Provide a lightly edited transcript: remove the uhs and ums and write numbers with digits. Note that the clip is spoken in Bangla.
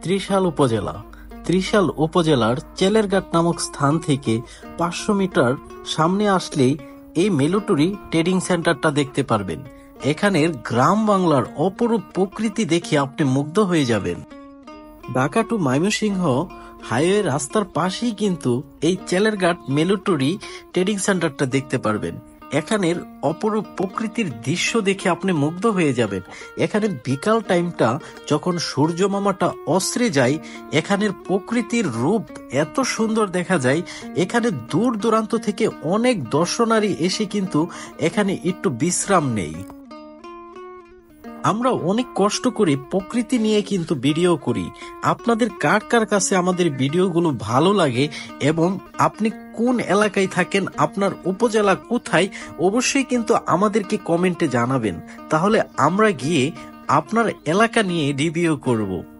ত্রিশাল উপজেলা। ত্রিশাল উপজেলার চেলেরঘাট নামক স্থান থেকে 500 মিটার সামনে আসলেই এই মেলুটুরি ট্রেডিং সেন্টারটা দেখতে পারবেন। এখানের গ্রাম বাংলার অপরূপ প্রকৃতি দেখে আপনি মুগ্ধ হয়ে যাবেন। ঢাকা টু ময়মনসিংহ হাইওয়ে রাস্তার পাশেই কিন্তু এই চেলেরঘাট মেলুটুরি ট্রেডিং সেন্টারটা দেখতে পারবেন। এখানের অপরূপ প্রকৃতির দৃশ্য দেখে আপনি মুগ্ধ হয়ে যাবেন। এখানে বিকাল টাইমটা যখন সূর্য মামাটা অস্ত্রে যায়, এখানের প্রকৃতির রূপ এত সুন্দর দেখা যায়। এখানে দূর দূরান্ত থেকে অনেক দর্শনারী এসে কিন্তু এখানে একটু বিশ্রাম নেই। আমরা অনেক কষ্ট করে প্রকৃতি নিয়ে কিন্তু ভিডিও করি। আপনাদের কার কার কাছে আমাদের ভিডিওগুলো ভালো লাগে এবং আপনি কোন এলাকায় থাকেন, আপনার উপজেলা কোথায়, অবশ্যই কিন্তু আমাদেরকে কমেন্টে জানাবেন। তাহলে আমরা গিয়ে আপনার এলাকা নিয়ে রিভিউ করব।